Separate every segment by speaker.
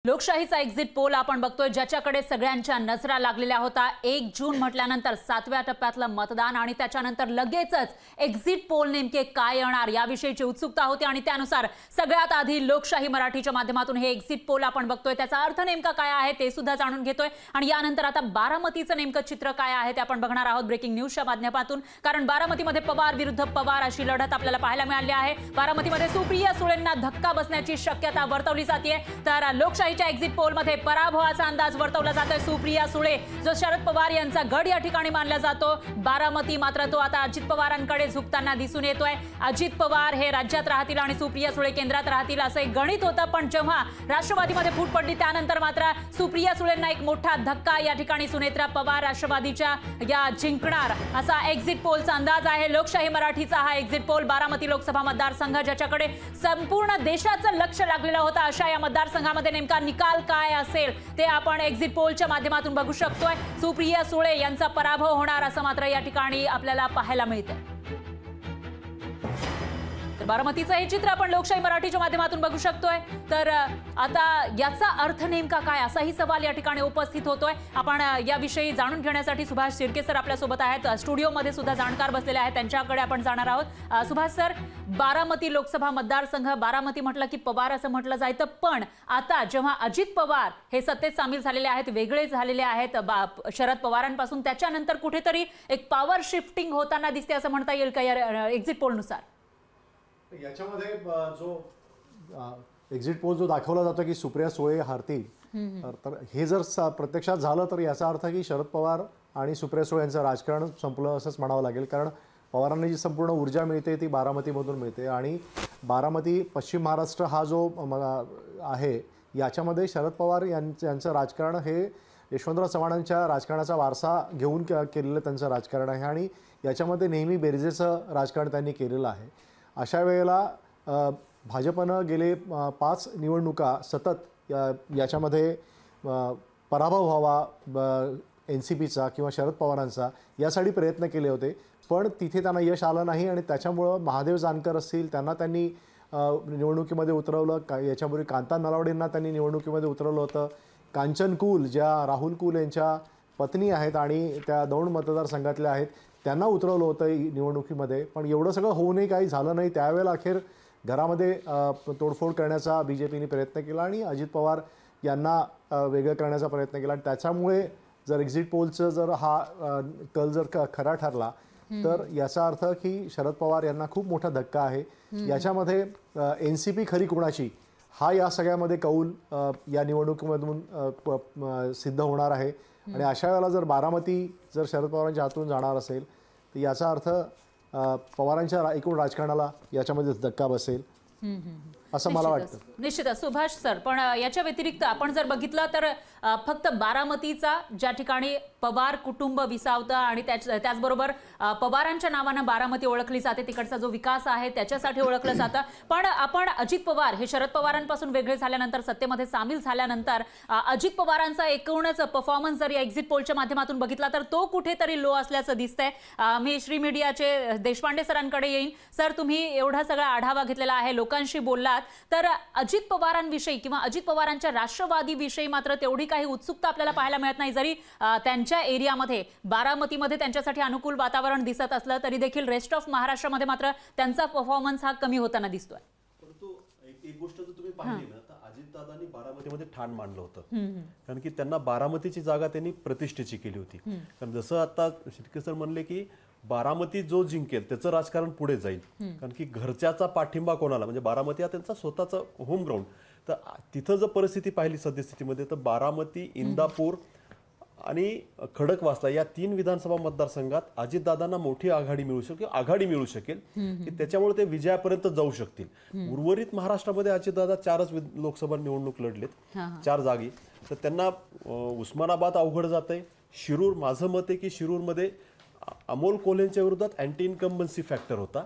Speaker 1: लोकशाहीचा exit poll आपण बघतोय, ज्याच्याकडे सगळ्यांच्या नजरा लागलेल्या होता। 1 जून म्हटल्यानंतर 7व्या टप्प्यातलं मतदान आणि त्याच्यानंतर लगेचच एक्झिट पोल नेमके काय येणार याविषयीची उत्सुकता होती आणि त्यानुसार सगळ्यात आधी लोकशाही मराठीच्या माध्यमातून हे एक्झिट पोल आपण बघतोय, त्याचा अर्थ नेमका काय आहे ते सुद्धा जाणून घेतोय आणि यानंतर आता बारामतीचं नेमकं चित्र काय आहे ते आपण बघणार आहोत ब्रेकिंग न्यूजच्या माध्यमातून। कारण बारामतीमध्ये पवार विरुद्ध पवार अशी लढत आपल्याला पाहायला मिळाली आहे। बारामतीमध्ये सुप्रिया सुळेंना धक्का बसण्याची शक्यता वर्तवली जाते, तर लोकशाही एक्झिट पोल मध्ये पराभवाचा अंदाज वर्तवला जातोय। सुप्रिया सुळे जो शरद पवार यांचा गड या ठिकाणी मानला जातो, बारामती मात्र तो आता अजित पवारांकडे झुकताना दिसून येतोय। अजित पवार हे राज्यात राहतील आणि सुप्रिया सुळे केंद्रात राहतील असं एक गणित होतं, पण जेव्हा राष्ट्रवादीमध्ये फूट पडली त्यानंतर मात्र सुप्रिया सुळेंना एक मोठा धक्का या ठिकाणी सुनेत्रा पवार राष्ट्रवादीच्या या जिंकणार असा एक्झिट पोलचा अंदाज आहे। लोकशाही मराठीचा हा एक्झिट पोल बारामती लोकसभा मतदारसंघ ज्याच्याकडे संपूर्ण देशाचं लक्ष लागलेलं होतं, अशा या मतदारसंघामध्ये नेमका निकाल काय असेल ते आपण एक्झिट पोलच्या माध्यमातून बघू शकतोय। सुप्रिया सुळे यांचा पराभव होणार असं मात्र या ठिकाणी आपल्याला पाहायला मिळतं। बारामतीचं हे चित्र आपण लोकशाही मराठीच्या माध्यमातून बघू शकतोय, तर आता याचा अर्थ नेमका काय असाही सवाल या ठिकाणी उपस्थित होतोय। आपण याविषयी जाणून घेण्यासाठी सुभाष शिर्के सर आपल्या सोबत आहेत, स्टुडिओमध्ये सुद्धा जाणकार बसलेले आहेत, त्यांच्याकडे आपण जाणार आहोत। सुभाष सर, बारामती लोकसभा मतदारसंघ, बारामती म्हटलं की पवार असं म्हटलं जायचं, पण आता जेव्हा अजित पवार हे सत्तेत सामील झालेले आहेत, वेगळे झालेले आहेत शरद पवारांपासून, त्याच्यानंतर कुठेतरी एक पॉवर शिफ्टिंग होताना दिसते असं म्हणता येईल का या एक्झिट पोलनुसार?
Speaker 2: याच्यामध्ये जो एक्झिट पोल जो दाखवला जातो की सुप्रिया सुळे हारतील, तर हे जर प्रत्यक्षात झालं तर याचा अर्थ की शरद पवार आणि सुप्रिया सुळे यांचं राजकारण संपलं असंच म्हणावं लागेल। कारण पवारांनी जी संपूर्ण ऊर्जा मिळते ती बारामतीमधून मिळते आणि बारामती पश्चिम महाराष्ट्र हा जो आहे याच्यामध्ये शरद पवार यांचं राजकारण हे यशवंतराव चव्हाणांच्या राजकारणाचा वारसा घेऊन केलेलं त्यांचं राजकारण आहे आणि याच्यामध्ये नेहमी बेरजेचं राजकारण त्यांनी केलेलं आहे। अशा वेळेला भाजपनं गेले 5 निवडणुका सतत याच्यामध्ये पराभव व्हावा NCPचा किंवा शरद पवारांचा यासाठी प्रयत्न केले होते, पण तिथे त्यांना यश आलं नाही आणि त्याच्यामुळं महादेव जानकर असतील त्यांना त्यांनी निवडणुकीमध्ये उतरवलं। याच्यापूर्वी कांता नलावडेंना त्यांनी निवडणुकीमध्ये उतरवलं होतं। कांचन कुल ज्या राहुल कुल यांच्या पत्नी आहेत आणि त्या दौंड मतदारसंघातल्या आहेत त्यांना उतरवलं होतं निवडणुकीमध्ये, पण एवढं सगळं होऊनही काही झालं नाही। त्यावेळेला अखेर घरामध्ये तोडफोड करण्याचा BJPने प्रयत्न केला आणि अजित पवार यांना वेगळं करण्याचा प्रयत्न केला। त्याच्यामुळे जर एक्झिट पोलचं जर हा कल जर खरा ठरला तर याचा अर्थ की शरद पवार यांना खूप मोठा धक्का आहे। याच्यामध्ये NCP खरी कोणाची हा या सगळ्यामध्ये कौल या निवडणुकीमधून सिद्ध होणार आहे आणि अशा वेळेला जर बारामती जर शरद पवारांच्या हातून जाणार असेल तर याचा अर्थ पवारांच्या एकूण राजकारणाला याच्यामध्ये धक्का बसेल असं मला वाटतं।
Speaker 1: निश्चितच सुभाष सर, पण याच्या व्यतिरिक्त आपण जर बघितलं तर फक्त बारामतीचा ज्या ठिकाणी पवार कुटुंब विसावतं आणि त्याचबरोबर पवारांच्या नावानं बारामती ओळखली जाते, तिकडचा जो विकास आहे त्याच्यासाठी ओळखलं जातं, पण आपण अजित पवार हे शरद पवारांपासून वेगळे झाल्यानंतर सत्तेमध्ये सामील झाल्यानंतर अजित पवारांचा एकूणच परफॉर्मन्स जर या एक्झिट पोलच्या माध्यमातून बघितला तर तो कुठेतरी लो असल्याचं दिसतंय। मी श्री मीडियाचे देशपांडे सरांकडे येईन। सर, तुम्ही एवढा सगळा आढावा घेतलेला आहे, लोकांशी बोललात, तर अजित पवारांविषयी किंवा अजित पवारांच्या राष्ट्रवादीविषयी मात्र तेवढी काही उत्सुकता आपल्याला पाहायला मिळत नाही। जरी त्यांच्या एरियामध्ये बारामतीमध्ये त्यांच्यासाठी अनुकूल वातावरण दिसत असलं तरी देखील रेस्ट ऑफ महाराष्ट्रामध्ये मात्र त्यांचा परफॉर्मन्स हा कमी होताना दिसतोय।
Speaker 3: परंतु एक गोष्ट जर तुम्ही पाहिली ना तर अजितदादांनी बारामतीमध्ये ठाण मांडलं होतं, कारण की त्यांना बारामतीची जागा त्यांनी प्रतिष्ठेची केली होती। कारण जसं आता शिर्के सर म्हणले की बारामती जो जिंकेल त्याचं राजकारण पुढे जाईल, कारण की घरच्याचा पाठिंबा कोणाला, म्हणजे बारामती हा त्यांचा स्वतःचा होम ग्राउंड, तर तिथं जर परिस्थिती पाहिली सद्यस्थितीमध्ये तर बारामती, इंदापूर आणि खडकवासला या 3 विधानसभा मतदारसंघात अजितदादांना मोठी आघाडी मिळू शकेल की त्याच्यामुळे ते विजयापर्यंत जाऊ शकतील। उर्वरित महाराष्ट्रामध्ये अजितदादा 4च लोकसभा निवडणूक लढलेत 4 जागी, तर त्यांना उस्मानाबाद अवघड जातंय। शिरूर, माझं मत आहे की शिरूरमध्ये अमोल कोल्हेंच्या विरोधात अँटी इन्कम्बन्सी फॅक्टर होता,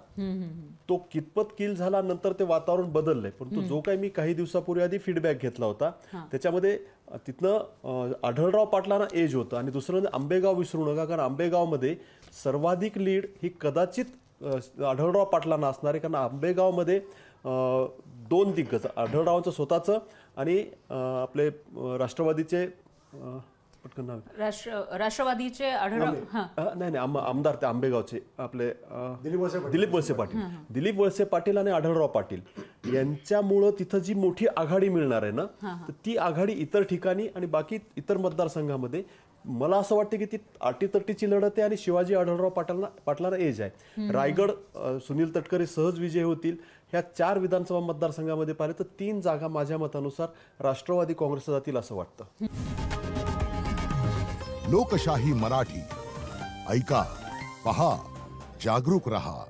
Speaker 3: तो कितपत किल झाला नंतर ते वातावरण बदललंय, परंतु जो काही मी काही दिवसापूर्वी आधी फीडबॅक घेतला होता त्याच्यामध्ये तिथनं आढळराव पाटलांना एज होतं आणि दुसरं आंबेगाव विसरू नका, कारण आंबेगावमध्ये सर्वाधिक लीड ही कदाचित आढळराव पाटलांना असणार आहे, कारण आंबेगावमध्ये 2 दिग्गज आढळरावांचं स्वतःचं आणि आपले राष्ट्रवादीचे पटकन नाव
Speaker 1: राष्ट्रवादीचे आढळराव
Speaker 3: नाही आमदार ते आंबेगावचे आपले
Speaker 2: दिलीप वळसे पाटील.
Speaker 3: दिलीप वळसे पाटील आणि आढळराव पाटील यांच्यामुळं तिथं जी मोठी आघाडी मिळणार आहे ना, तर ती आघाडी इतर ठिकाणी आणि बाकी इतर मतदारसंघामध्ये मला असं वाटतं की ती अटीतटीची लढत आहे आणि शिवाजी आढळराव पाटलांना एज आहे. रायगड सुनील तटकरे सहज विजय होतील. ह्या 4 विधानसभा मतदारसंघामध्ये पाहिलं तर 3 जागा माझ्या मतानुसार राष्ट्रवादी काँग्रेसला जातील असं वाटतं.
Speaker 4: लोकशाही मराठी ऐका, पहा, जागरूक रहा.